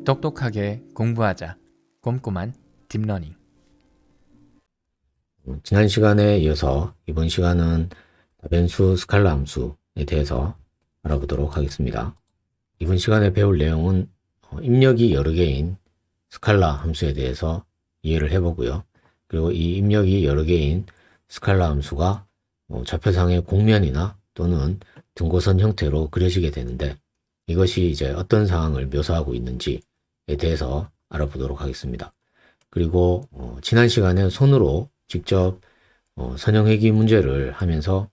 똑똑하게 공부하자. 꼼꼼한 딥러닝. 지난 시간에 이어서 이번 시간은 다변수 스칼라 함수에 대해서 알아보도록 하겠습니다. 이번 시간에 배울 내용은 입력이 여러 개인 스칼라 함수에 대해서 이해를 해보고요. 그리고 이 입력이 여러 개인 스칼라 함수가 좌표상의 곡면이나 또는 등고선 형태로 그려지게 되는데 이것이 이제 어떤 상황을 묘사하고 있는지에 대해서 알아보도록 하겠습니다. 그리고 지난 시간에 손으로 직접 선형회귀 문제를 하면서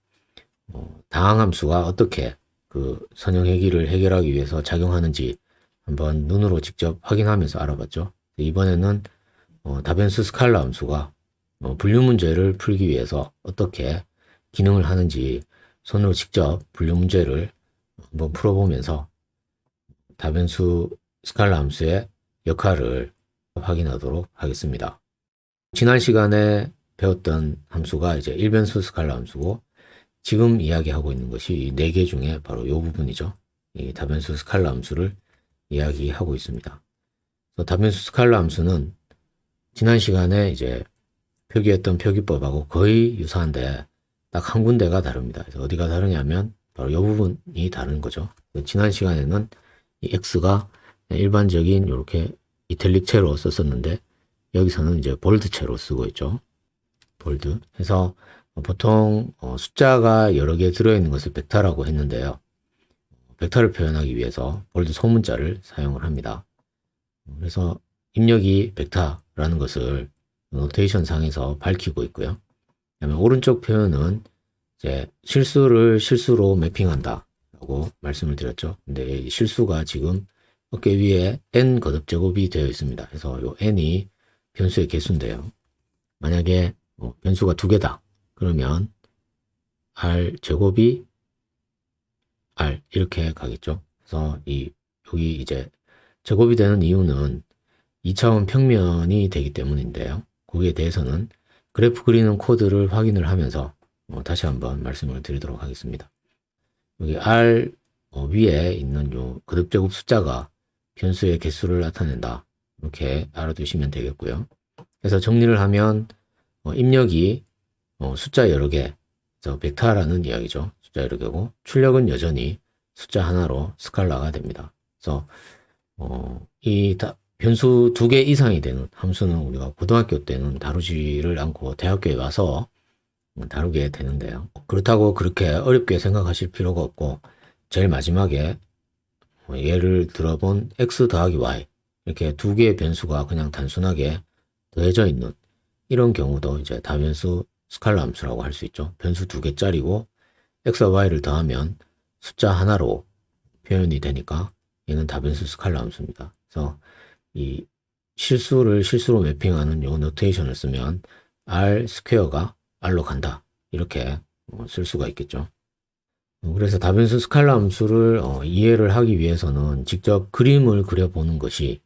다항함수가 어떻게 그 선형회귀를 해결하기 위해서 작용하는지 한번 눈으로 직접 확인하면서 알아봤죠. 이번에는 다변수 스칼라 함수가 분류 문제를 풀기 위해서 어떻게 기능을 하는지 손으로 직접 분류 문제를 한번 풀어보면서 다변수 스칼라 함수의 역할을 확인하도록 하겠습니다. 지난 시간에 배웠던 함수가 이제 일변수 스칼라 함수고 지금 이야기하고 있는 것이 이 네 개 중에 바로 이 부분이죠. 이 다변수 스칼라 함수를 이야기하고 있습니다. 그래서 다변수 스칼라 함수는 지난 시간에 이제 표기했던 표기법하고 거의 유사한데 딱 한 군데가 다릅니다. 그래서 어디가 다르냐면 바로 이 부분이 다른 거죠. 지난 시간에는 이 x가 일반적인 이렇게 이탈릭체로 썼었는데 여기서는 이제 볼드체로 쓰고 있죠. 볼드. 해서 보통 숫자가 여러 개 들어있는 것을 벡터라고 했는데요. 벡터를 표현하기 위해서 볼드 소문자를 사용을 합니다. 그래서 입력이 벡터라는 것을 노테이션 상에서 밝히고 있고요. 그다음에 오른쪽 표현은 이제 실수를 실수로 매핑한다 라고 말씀을 드렸죠. 근데 이 실수가 지금 어깨 위에 n 거듭 제곱이 되어 있습니다. 그래서 요 n이 변수의 개수인데요. 만약에 변수가 두 개다. 그러면 r 제곱이 r 이렇게 가겠죠. 그래서 여기 이제 제곱이 되는 이유는 2차원 평면이 되기 때문인데요. 거기에 대해서는 그래프 그리는 코드를 확인을 하면서 다시 한번 말씀을 드리도록 하겠습니다. 여기 r 위에 있는 요 거듭 제곱 숫자가 변수의 개수를 나타낸다. 이렇게 알아두시면 되겠고요. 그래서 정리를 하면 입력이 숫자 여러 개, 그래서 벡터라는 이야기죠. 숫자 여러 개고 출력은 여전히 숫자 하나로 스칼라가 됩니다. 그래서 변수 두 개 이상이 되는 함수는 우리가 고등학교 때는 다루지를 않고 대학교에 와서 다루게 되는데요. 그렇다고 그렇게 어렵게 생각하실 필요가 없고 제일 마지막에 예를 들어본 x 더하기 y 이렇게 두 개의 변수가 그냥 단순하게 더해져 있는 이런 경우도 이제 다변수 스칼라 함수라고 할 수 있죠. 변수 두 개짜리고 x와 y를 더하면 숫자 하나로 표현이 되니까 얘는 다변수 스칼라 함수입니다. 그래서 이 실수를 실수로 매핑하는 요 노테이션을 쓰면 r 스퀘어가 r로 간다 이렇게 쓸 수가 있겠죠. 그래서 다변수 스칼라 함수를 이해를 하기 위해서는 직접 그림을 그려보는 것이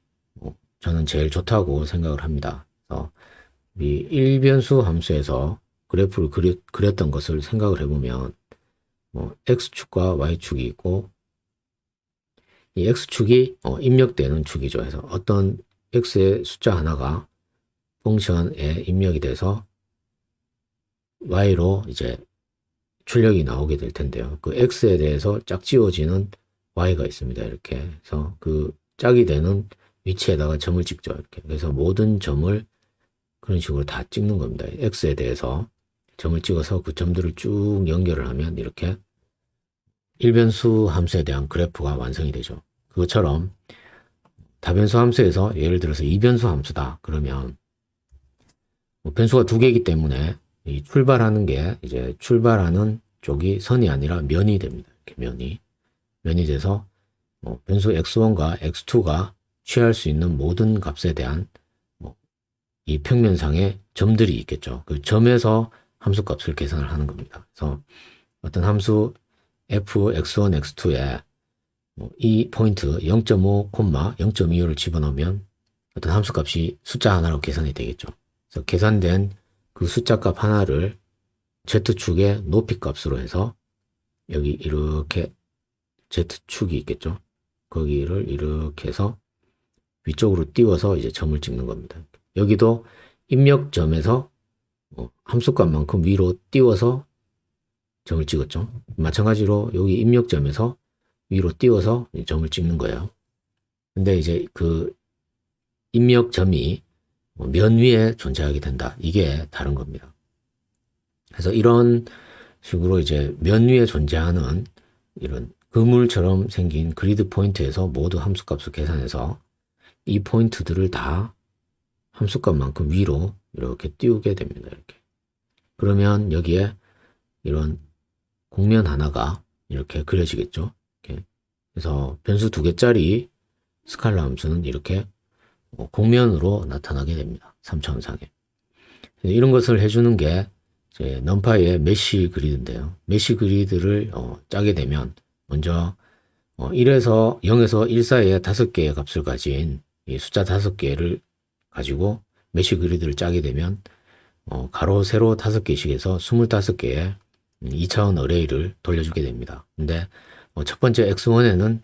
저는 제일 좋다고 생각을 합니다. 그래서 이 일변수 함수에서 그래프를 그렸던 것을 생각을 해보면 x축과 y축이 있고 이 x축이 입력되는 축이죠. 그래서 어떤 x의 숫자 하나가 펑션에 입력이 돼서 y로 이제 출력이 나오게 될 텐데요. 그 x에 대해서 짝지워지는 y가 있습니다. 이렇게 해서 그 짝이 되는 위치에다가 점을 찍죠. 이렇게. 그래서 모든 점을 그런 식으로 다 찍는 겁니다. x에 대해서 점을 찍어서 그 점들을 쭉 연결을 하면 이렇게 일변수 함수에 대한 그래프가 완성이 되죠. 그것처럼 다변수 함수에서 예를 들어서 이변수 함수다. 그러면 변수가 두 개이기 때문에 이 출발하는 게 이제 출발하는 쪽이 선이 아니라 면이 됩니다. 이렇게 면이 돼서 변수 x1과 x2가 취할 수 있는 모든 값에 대한 이 평면상에 점들이 있겠죠. 그 점에서 함수 값을 계산을 하는 겁니다. 그래서 어떤 함수 f x1, x2에 이 포인트 0.5, 0.25를 집어넣으면 어떤 함수 값이 숫자 하나로 계산이 되겠죠. 그래서 계산된 그 숫자 값 하나를 z축의 높이 값으로 해서 여기 이렇게 z축이 있겠죠. 거기를 이렇게 해서 위쪽으로 띄워서 이제 점을 찍는 겁니다. 여기도 입력점에서 함수값만큼 위로 띄워서 점을 찍었죠. 마찬가지로 여기 입력점에서 위로 띄워서 점을 찍는 거예요. 근데 이제 그 입력점이 면 위에 존재하게 된다. 이게 다른 겁니다. 그래서 이런 식으로 이제 면 위에 존재하는 이런 그물처럼 생긴 그리드 포인트에서 모두 함수값을 계산해서 이 포인트들을 다 함수값만큼 위로 이렇게 띄우게 됩니다. 이렇게. 그러면 여기에 이런 곡면 하나가 이렇게 그려지겠죠. 이렇게. 그래서 변수 2개짜리 스칼라 함수는 이렇게 곡면으로 나타나게 됩니다. 3차원상에. 이런 것을 해주는 게 이제 넘파이의 메쉬 그리드인데요. 메쉬 그리드를 짜게 되면 먼저 1에서 0에서 1 사이에 5개의 값을 가진 이 숫자 5개를 가지고 메쉬 그리드를 짜게 되면 가로, 세로 5개씩 해서 25개의 2차원 어레이를 돌려주게 됩니다. 근데 첫 번째 x1에는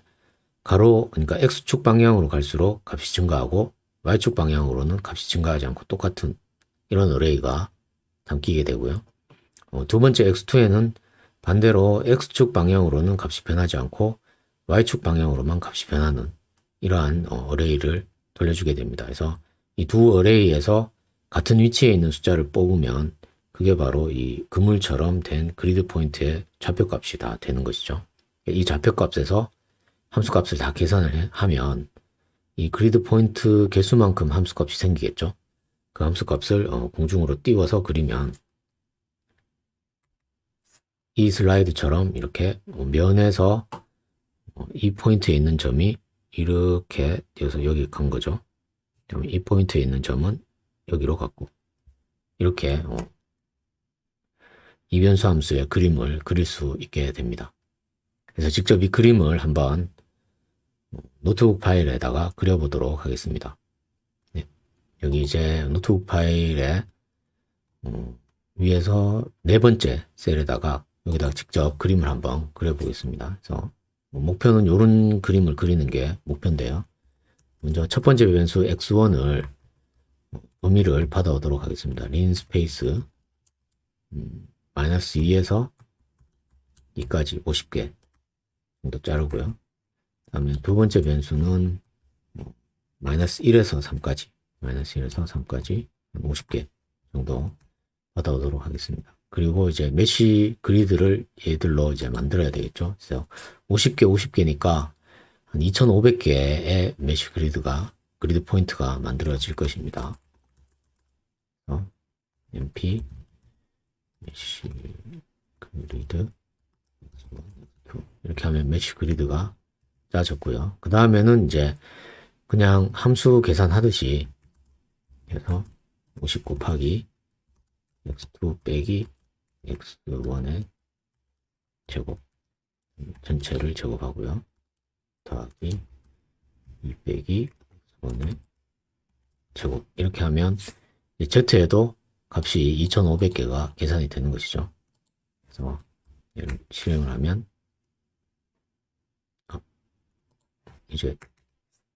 가로, 그러니까 x축 방향으로 갈수록 값이 증가하고 y축 방향으로는 값이 증가하지 않고 똑같은 이런 어레이가 담기게 되고요. 두 번째 x2에는 반대로 x축 방향으로는 값이 변하지 않고 y축 방향으로만 값이 변하는 이러한 어레이를 돌려주게 됩니다. 그래서 이 두 어레이에서 같은 위치에 있는 숫자를 뽑으면 그게 바로 이 그물처럼 된 그리드 포인트의 좌표값이 다 되는 것이죠. 이 좌표값에서 함수값을 다 계산을 하면 이 그리드 포인트 개수만큼 함수값이 생기겠죠. 그 함수값을 공중으로 띄워서 그리면 이 슬라이드처럼 이렇게 면에서 이 포인트에 있는 점이 이렇게 띄어서 여기 간 거죠. 이 포인트에 있는 점은 여기로 갔고 이렇게 이변수 함수의 그림을 그릴 수 있게 됩니다. 그래서 직접 이 그림을 한번 노트북 파일에다가 그려보도록 하겠습니다. 네. 여기 이제 노트북 파일에 위에서 4번째 셀에다가 여기다가 직접 그림을 한번 그려보겠습니다. 그래서 목표는 이런 그림을 그리는 게 목표인데요. 먼저 첫 번째 변수 x1을 범위를 받아오도록 하겠습니다. 린 스페이스 마이너스 2에서 2까지 50개 정도 자르고요. 그 다음에 두 번째 변수는 마이너스 1에서 3까지 마이너스 1에서 3까지 50개 정도 받아오도록 하겠습니다. 그리고 이제 메쉬 그리드를 얘들로 이제 만들어야 되겠죠. 그래서 50개, 50개니까 한 2,500개의 메쉬 그리드 포인트가 만들어질 것입니다. mp 메쉬 그리드 이렇게 하면 메쉬 그리드가 짜졌고요. 그 다음에는 이제 그냥 함수 계산하듯이 해서 50 곱하기 x2 빼기 x1의 제곱 전체를 제곱하고요. 더하기 2 빼기 x1의 제곱 이렇게 하면 z에도 값이 2,500개가 계산이 되는 것이죠. 그래서 얘를 실행을 하면 이제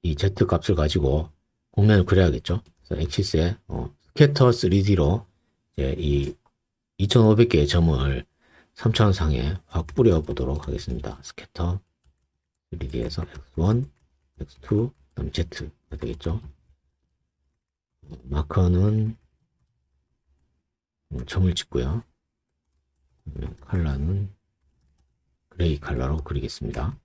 이 z 값을 가지고 곡면을 그려야겠죠. 그래서 엑시스에 스캐터 3D로 이제 이 2,500개의 점을 3차원 상에 확 뿌려 보도록 하겠습니다. 스캐터 3D에서 x1, x2, 그다음 z가 되겠죠. 마커는 점을 찍고요. 컬러는 그레이 컬러로 그리겠습니다.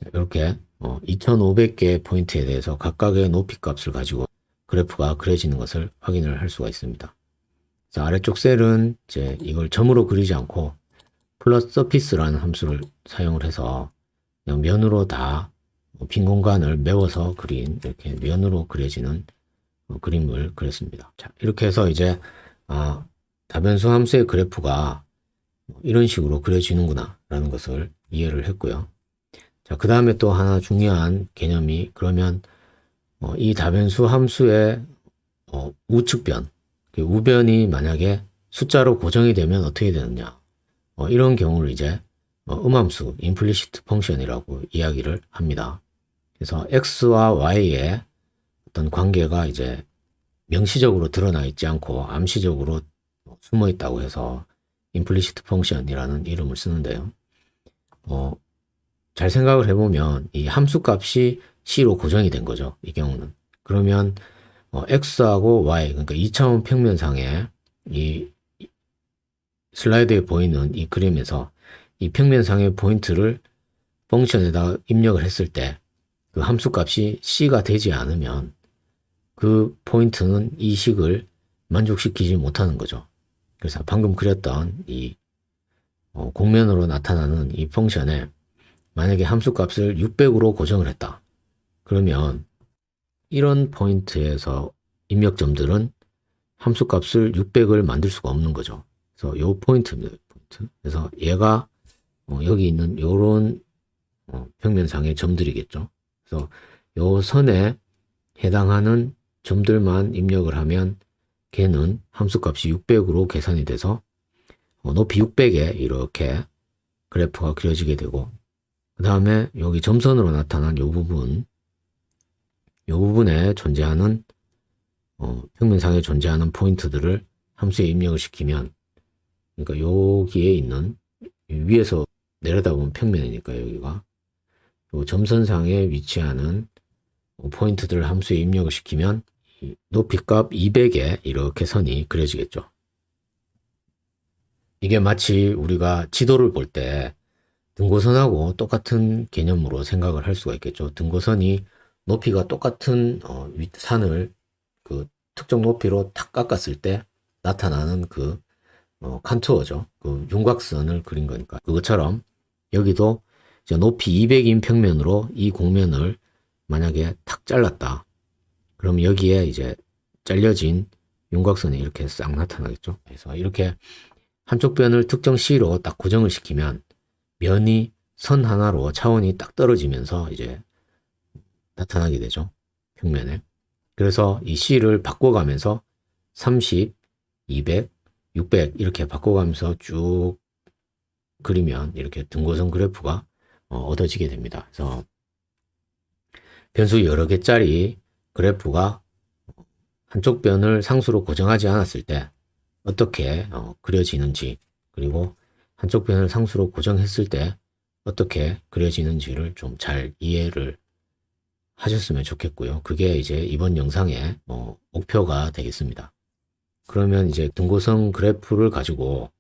이렇게 2,500개 포인트에 대해서 각각의 높이 값을 가지고 그래프가 그려지는 것을 확인을 할 수가 있습니다. 자, 아래쪽 셀은 이제 이걸 점으로 그리지 않고 플러스 서피스라는 함수를 사용을 해서 그냥 면으로 다 빈 공간을 메워서 그린 이렇게 면으로 그려지는 그림을 그렸습니다. 자, 이렇게 해서 이제 다변수 함수의 그래프가 이런 식으로 그려지는구나 라는 것을 이해를 했고요. 자, 그 다음에 또 하나 중요한 개념이 그러면 이 다변수 함수의 우측변, 우변이 만약에 숫자로 고정이 되면 어떻게 되느냐 이런 경우를 이제 음함수, 임플리시트 펑션이라고 이야기를 합니다. 그래서 x와 y의 어떤 관계가 이제 명시적으로 드러나 있지 않고 암시적으로 숨어 있다고 해서 implicit function이라는 이름을 쓰는데요. 잘 생각을 해보면 이 함수값이 c로 고정이 된 거죠. 이 경우는. 그러면 x하고 y, 그러니까 2차원 평면상에 이 슬라이드에 보이는 이 그림에서 이 평면상의 포인트를 펑션에다 입력을 했을 때 그 함수값이 c가 되지 않으면 그 포인트는 이 식을 만족시키지 못하는 거죠. 그래서 방금 그렸던 이 곡면으로 나타나는 이 펑션에 만약에 함수값을 600으로 고정을 했다. 그러면 이런 포인트에서 입력점들은 함수값을 600을 만들 수가 없는 거죠. 그래서 요 포인트입니다. 포인트. 그래서 얘가 여기 있는 요런 평면상의 점들이겠죠. 그래서 요 선에 해당하는 점들만 입력을 하면 걔는 함수값이 600으로 계산이 돼서 높이 600에 이렇게 그래프가 그려지게 되고, 그 다음에 여기 점선으로 나타난 요 부분에 존재하는 평면상에 존재하는 포인트들을 함수에 입력을 시키면, 그러니까 여기에 있는 위에서 내려다보면 평면이니까 여기가 요 점선상에 위치하는 포인트들을 함수에 입력을 시키면 높이값 200에 이렇게 선이 그려지겠죠. 이게 마치 우리가 지도를 볼 때 등고선하고 똑같은 개념으로 생각을 할 수가 있겠죠. 등고선이 높이가 똑같은 산을 그 특정 높이로 탁 깎았을 때 나타나는 그 컨투어죠. 그 윤곽선을 그린 거니까. 그것처럼 여기도 이제 높이 200인 평면으로 이 곡면을 만약에 탁 잘랐다. 그럼 여기에 이제 잘려진 윤곽선이 이렇게 싹 나타나겠죠. 그래서 이렇게 한쪽 변을 특정 C로 딱 고정을 시키면 면이 선 하나로 차원이 딱 떨어지면서 이제 나타나게 되죠. 평면에. 그래서 이 C를 바꿔가면서 30, 200, 600 이렇게 바꿔가면서 쭉 그리면 이렇게 등고선 그래프가 얻어지게 됩니다. 그래서 변수 여러 개짜리 그래프가 한쪽 변을 상수로 고정하지 않았을 때 어떻게 그려지는지, 그리고 한쪽 변을 상수로 고정했을 때 어떻게 그려지는지를 좀 잘 이해를 하셨으면 좋겠고요. 그게 이제 이번 영상의 목표가 되겠습니다. 그러면 이제 등고선 그래프를 가지고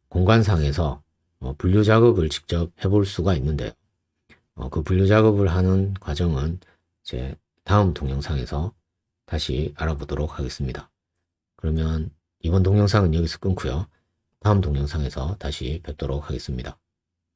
공간상에서 분류 작업을 직접 해볼 수가 있는데요. 그 분류 작업을 하는 과정은 이제 다음 동영상에서 다시 알아보도록 하겠습니다. 그러면 이번 동영상은 여기서 끊고요. 다음 동영상에서 다시 뵙도록 하겠습니다.